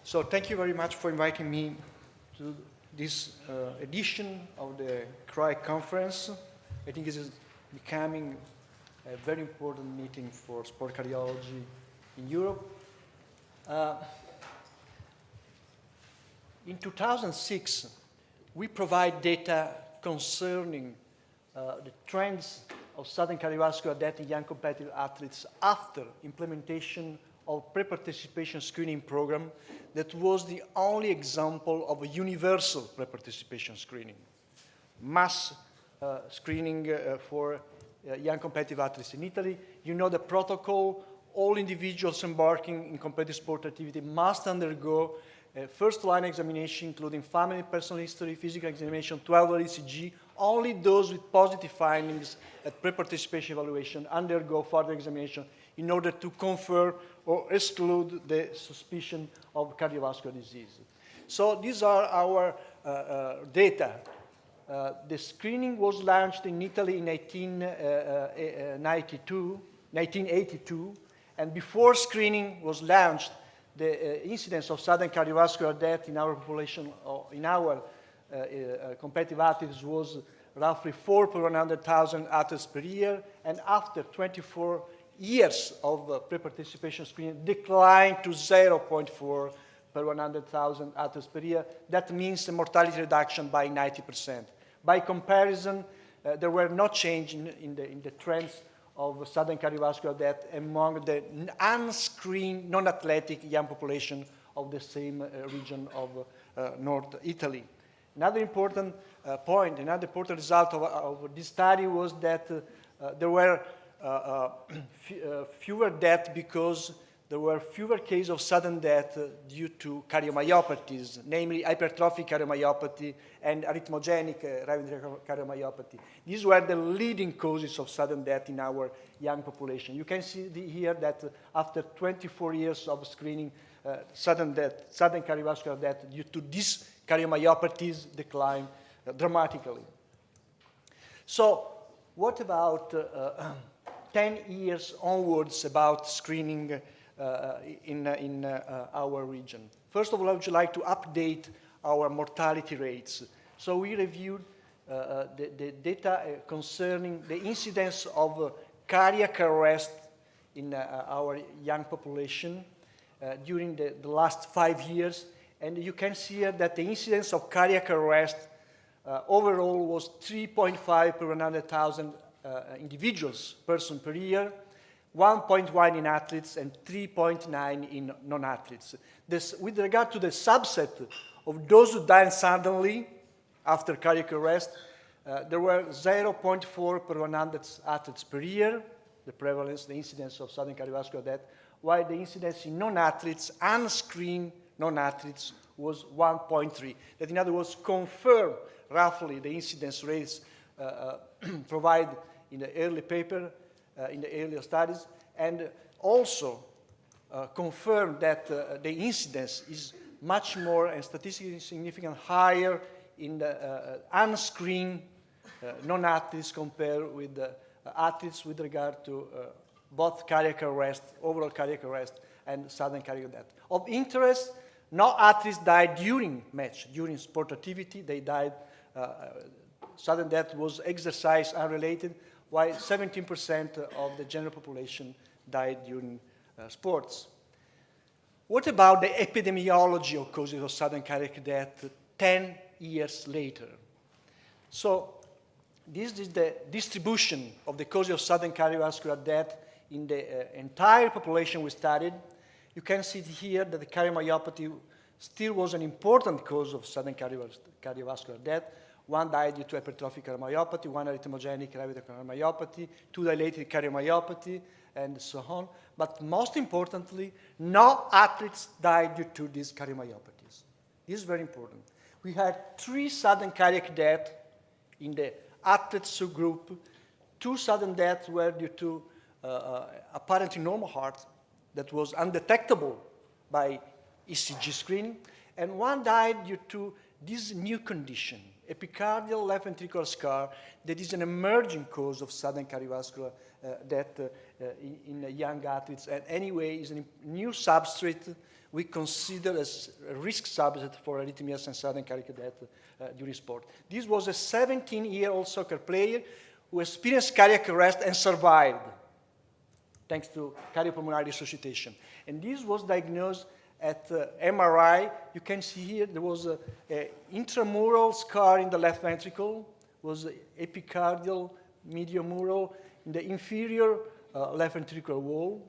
So thank you very much for inviting me to this edition of the CRI conference. I think this is becoming a very important meeting for sport cardiology in Europe. In 2006, we provide data concerning the trends of sudden cardiovascular death in young competitive athletes after implementation of pre-participation screening program that was the only example of a universal pre-participation screening, mass screening for young competitive athletes in Italy. You know the protocol. All individuals embarking in competitive sport activity must undergo a first-line examination, including family, personal history, physical examination, 12-hour ECG. Only those with positive findings at pre-participation evaluation undergo further examination in order to confirm or exclude the suspicion of cardiovascular disease. So these are our data. The screening was launched in Italy in 1982, and before screening was launched, the incidence of sudden cardiovascular death in our population, in our competitive athletes, was roughly 4 per 100,000 athletes per year, and after 24 years of pre-participation screening, declined to 0.4 per 100,000 athletes per year. That means a mortality reduction by 90%. By comparison, there were no change in the trends of sudden cardiovascular death among the unscreened, non-athletic young population of the same region of North Italy. Another important point, another important result of this study was that there were fewer deaths because there were fewer cases of sudden death due to cardiomyopathies, namely hypertrophic cardiomyopathy and arrhythmogenic right ventricular cardiomyopathy. These were the leading causes of sudden death in our young population. You can see here that after 24 years of screening, sudden cardiovascular death due to these cardiomyopathies declined dramatically. So what about 10 years onwards about screening in our region? First of all, I would like to update our mortality rates. So we reviewed the data concerning the incidence of cardiac arrest in our young population during the last 5 years. And you can see here that the incidence of cardiac arrest overall was 3.5 per 100,000 individuals, person per year, 1.1 in athletes and 3.9 in non-athletes. With regard to the subset of those who died suddenly after cardiac arrest, there were 0.4 per 100 athletes per year, the prevalence, the incidence of sudden cardiovascular death, while the incidence in non-athletes, unscreened non-athletes, was 1.3. That, in other words, confirm roughly the incidence rates provided in the early paper, in the earlier studies, and also confirm that the incidence is much more and statistically significant higher in the unscreened non-athletes compared with the athletes with regard to both cardiac arrest, overall cardiac arrest, and sudden cardiac death. Of interest, no athletes died during match, during sport activity. They died, sudden death was exercise unrelated, while 17% of the general population died during sports. What about the epidemiology of causes of sudden cardiac death 10 years later? So this is the distribution of the causes of sudden cardiovascular death in the entire population we studied. You can see here that the cardiomyopathy still was an important cause of sudden cardiovascular death. One died due to hypertrophic cardiomyopathy, one arrhythmogenic right ventricular cardiomyopathy, 2 dilated cardiomyopathy, and so on. But most importantly, no athletes died due to these cardiomyopathies. This is very important. We had 3 sudden cardiac deaths in the athletes subgroup. 2 sudden deaths were due to apparently normal heart that was undetectable by ECG screening, and 1 died due to this new condition, epicardial left ventricular scar, that is an emerging cause of sudden cardiovascular death in young athletes, and anyway is a new substrate we consider as a risk subset for arrhythmias and sudden cardiac death during sport. This was a 17-year-old soccer player who experienced cardiac arrest and survived, thanks to cardiopulmonary resuscitation. And this was diagnosed at MRI. You can see here there was an intramural scar in the left ventricle, was epicardial mediomural in the inferior left ventricular wall,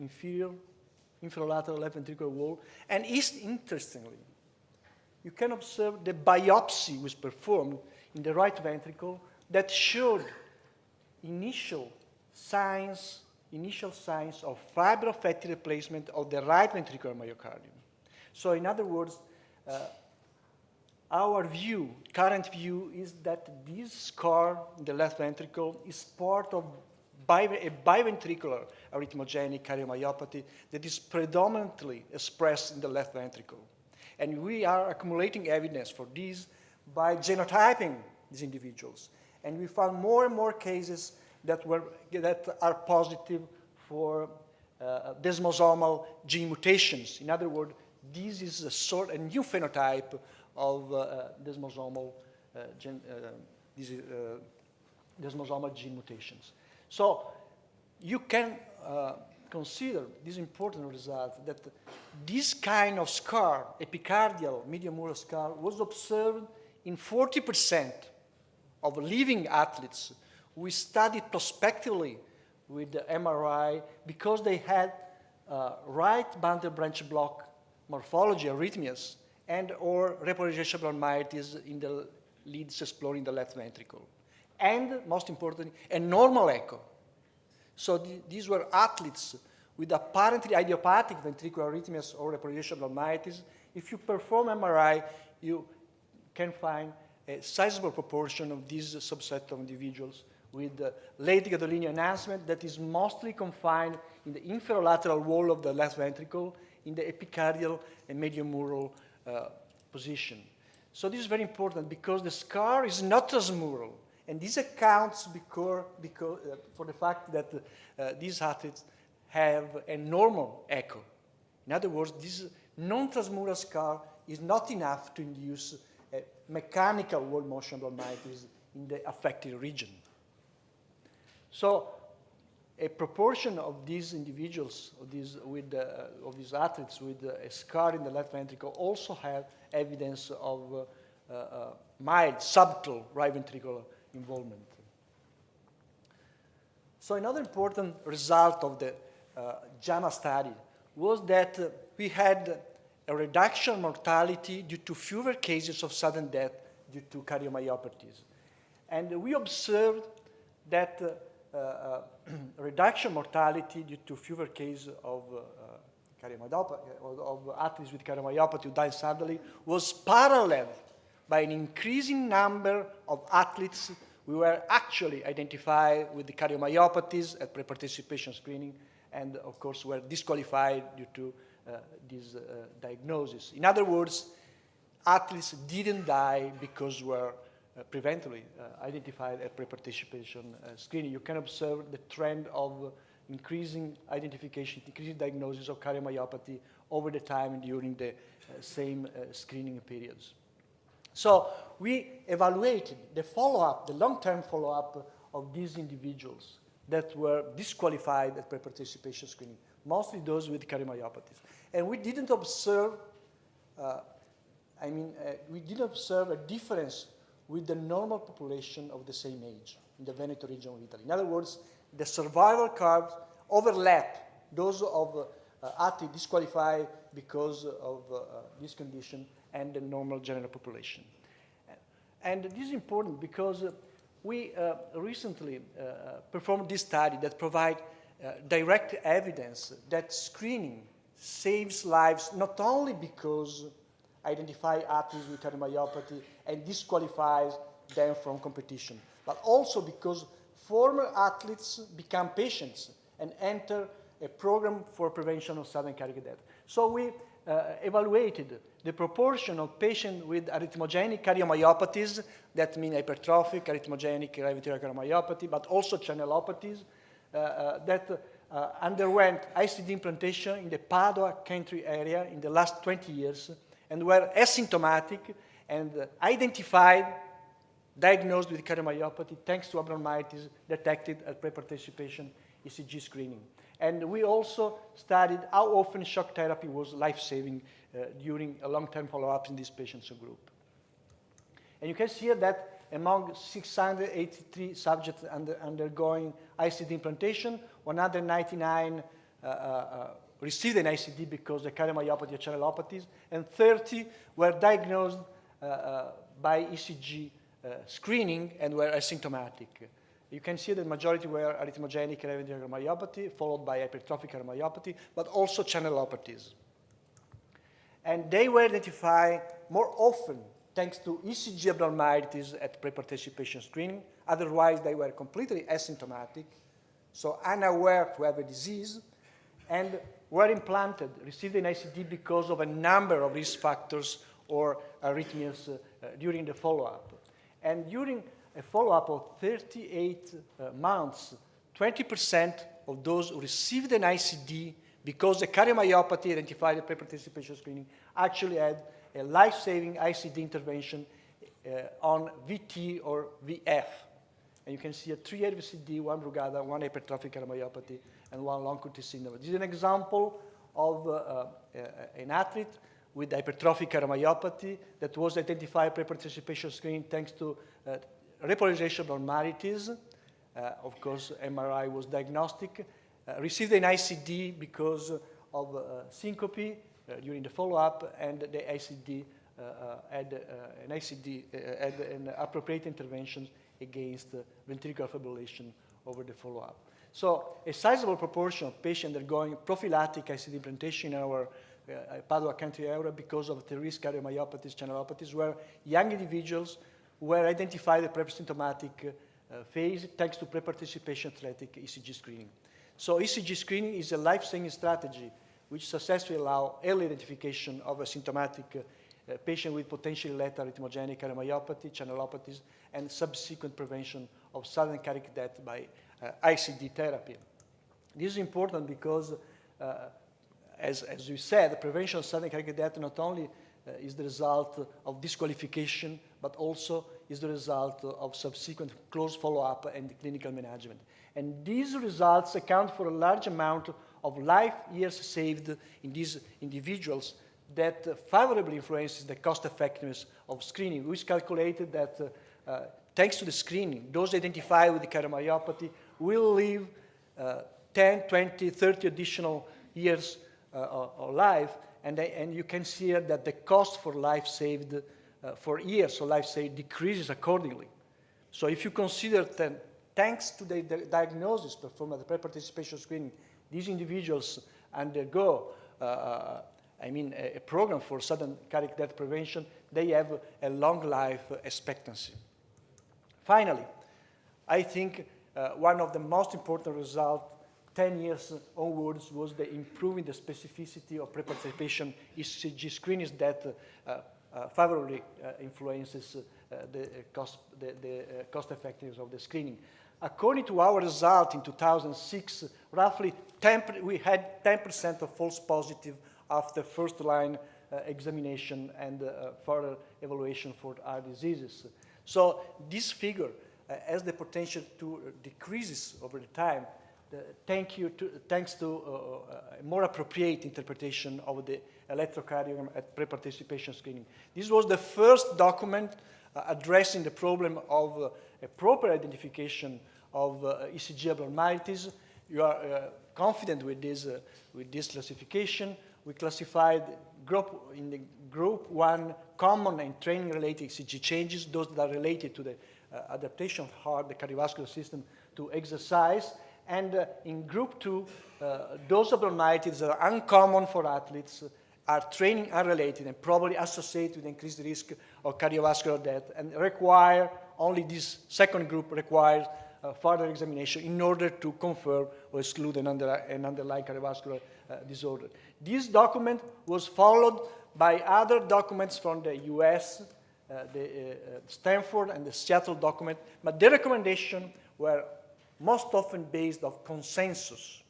infralateral left ventricular wall. And interestingly, you can observe the biopsy was performed in the right ventricle that showed initial signs of fibrofatty replacement of the right ventricular myocardium. So in other words, our view, current view, is that this scar in the left ventricle is part of a biventricular arrhythmogenic cardiomyopathy that is predominantly expressed in the left ventricle. And we are accumulating evidence for this by genotyping these individuals. And we found more and more cases that are positive for desmosomal gene mutations. In other words, this is a new phenotype of desmosomal gene mutations. So you can consider this important result that this kind of scar, epicardial mediomural scar, was observed in 40% of living athletes we studied prospectively with the MRI because they had right bundle branch block morphology arrhythmias and or repolarization abnormalities in the leads exploring the left ventricle. And most importantly, a normal echo. So these were athletes with apparently idiopathic ventricular arrhythmias or repolarization abnormalities. If you perform MRI, you can find a sizable proportion of this subset of individuals with late gadolinium enhancement that is mostly confined in the inferolateral wall of the left ventricle in the epicardial and mediomural position. So this is very important because the scar is not transmural, and this accounts for the fact that these athletes have a normal echo. In other words, this non-transmural scar is not enough to induce mechanical wall motion abnormalities in the affected region. So a proportion of these individuals, of these athletes with a scar in the left ventricle also have evidence of mild, subtle right ventricular involvement. So another important result of the JAMA study was that we had a reduction in mortality due to fewer cases of sudden death due to cardiomyopathies. And we observed that reduction mortality due to fewer cases of of athletes with cardiomyopathy who died suddenly was paralleled by an increasing number of athletes who were actually identified with the cardiomyopathies at pre-participation screening and, of course, were disqualified due to this diagnosis. In other words, athletes didn't die because were preventively identified at pre-participation screening. You can observe the trend of increasing identification, increasing diagnosis of cardiomyopathy over the time during the same screening periods. So we evaluated the follow-up, the long-term follow-up of these individuals that were disqualified at pre-participation screening, mostly those with cardiomyopathies. And we didn't observe, we didn't observe a difference with the normal population of the same age in the Veneto region of Italy. In other words, the survival curves overlap those of athletes disqualified because of this condition and the normal general population. And this is important because we recently performed this study that provides direct evidence that screening saves lives not only because identify athletes with cardiomyopathy and disqualifies them from competition, but also because former athletes become patients and enter a program for prevention of sudden cardiac death. So we evaluated the proportion of patients with arrhythmogenic cardiomyopathies, that mean hypertrophic, arrhythmogenic hereditary cardiomyopathy, but also channelopathies, that underwent ICD implantation in the Padua country area in the last 20 years and were asymptomatic and identified, diagnosed with cardiomyopathy thanks to abnormalities detected at pre-participation ECG screening. And we also studied how often shock therapy was life-saving during a long-term follow-up in this patient subgroup. And you can see here that among 683 subjects undergoing ICD implantation, 199 received an ICD because of cardiomyopathy or channelopathies, and 30 were diagnosed by ECG screening and were asymptomatic. You can see the majority were arrhythmogenic hereditary cardiomyopathy, followed by hypertrophic cardiomyopathy, but also channelopathies. And they were identified more often thanks to ECG abnormalities at pre-participation screening. Otherwise, they were completely asymptomatic, so unaware to have a disease, and were implanted, received an ICD because of a number of risk factors or arrhythmias during the follow-up. And during a follow-up of 38 months, 20% of those who received an ICD because the cardiomyopathy identified at pre-participation screening actually had a life-saving ICD intervention on VT or VF. And you can see a 3 AVCD, 1 Brugada, 1 hypertrophic cardiomyopathy, and 1 long QT syndrome. This is an example of an athlete with hypertrophic cardiomyopathy that was identified pre-participation screening thanks to repolarization abnormalities. Of course, MRI was diagnostic. Received an ICD because of syncope during the follow-up, and the ICD had an appropriate intervention against ventricular fibrillation over the follow-up. So a sizable proportion of patients undergoing prophylactic ICD implantation in our Padua country area because of the risk cardiomyopathies, channelopathies, were young individuals who were identified at pre-symptomatic phase thanks to pre-participation athletic ECG screening. So ECG screening is a life-saving strategy which successfully allows early identification of a symptomatic patient with potentially lethal arrhythmogenic cardiomyopathy, channelopathies, and subsequent prevention of sudden cardiac death by ICD therapy. This is important because, as we said, the prevention of sudden cardiac death not only is the result of disqualification, but also is the result of subsequent close follow-up and clinical management. And these results account for a large amount of life years saved in these individuals that favorably influences the cost effectiveness of screening. We calculated that thanks to the screening, those identified with the cardiomyopathy will live 10, 20, 30 additional years of life. And you can see here that the cost for life saved for years, so life saved decreases accordingly. So if you consider that thanks to the diagnosis performed at the pre-participation screening, these individuals undergo a program for sudden cardiac death prevention, they have a long life expectancy. Finally, I think one of the most important results 10 years onwards was the improving the specificity of pre-participation ECG screenings that favorably influences the cost effectiveness of the screening. According to our result in 2006, roughly we had 10% of false positive after first-line examination and further evaluation for our diseases. So this figure has the potential to decrease over the time, thanks to a more appropriate interpretation of the electrocardiogram at pre-participation screening. This was the first document addressing the problem of a proper identification of ECG abnormalities. You are confident with this classification. We classified in the group 1 common and training-related ECG changes, those that are related to the adaptation of heart, the cardiovascular system, to exercise. And in group 2, those abnormalities that are uncommon for athletes, are training unrelated and probably associated with increased risk of cardiovascular death, and require, only this second group requires further examination in order to confirm or exclude an underlying cardiovascular disorder. This document was followed by other documents from the US, the Stanford and the Seattle document, but their recommendations were most often based on consensus.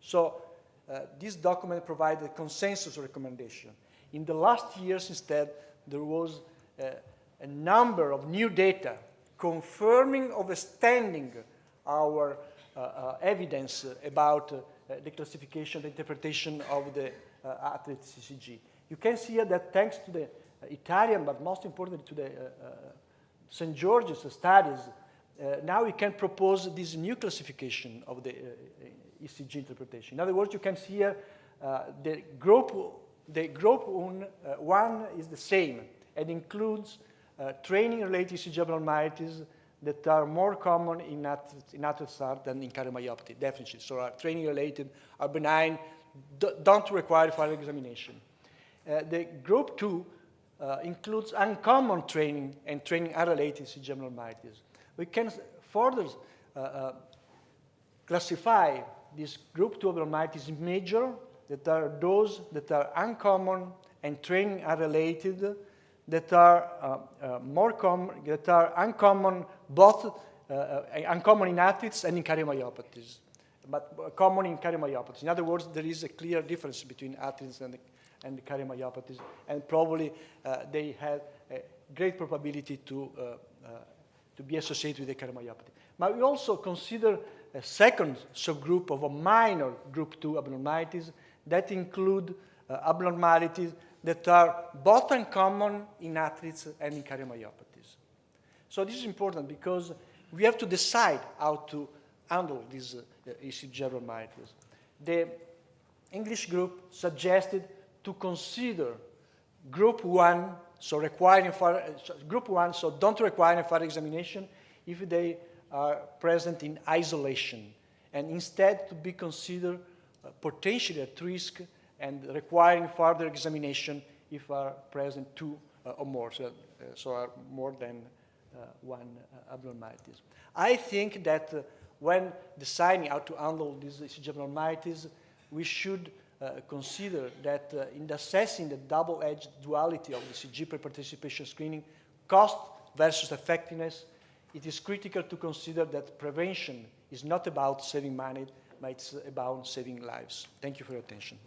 So this document provided a consensus recommendation. In the last years, instead, there was a number of new data confirming or extending our evidence about the classification, the interpretation of the athlete ECG. You can see here that thanks to the Italian, but most importantly to the St. George's studies, now we can propose this new classification of the ECG interpretation. In other words, you can see here the group one is the same and includes training-related ECG abnormalities that are more common in athletes than in cardiomyopathy, definitely. So training-related, are benign, don't require further examination. The group 2 includes uncommon training and training-unrelated ECG abnormalities. We can further classify this group 2 abnormalities in major, that are those that are uncommon and training-unrelated, that are more common, that are uncommon both uncommon in athletes and in cardiomyopathies, but common in cardiomyopathies. In other words, there is a clear difference between athletes and the cardiomyopathies, and probably they have a great probability to be associated with the cardiomyopathy. But we also consider a second subgroup of a minor group 2 abnormalities that include abnormalities that are both uncommon in athletes and in cardiomyopathies. So this is important because we have to decide how to handle these ECG abnormalities. The English group suggested to consider group 1, so group 1, so don't require further examination if they are present in isolation, and instead to be considered potentially at risk and requiring further examination if are present 2 or more, so are more than 1 abnormalities. I think that when deciding how to handle these ECG abnormalities, we should consider that in assessing the double-edged duality of the ECG pre-participation screening, cost versus effectiveness, it is critical to consider that prevention is not about saving money, but it's about saving lives. Thank you for your attention.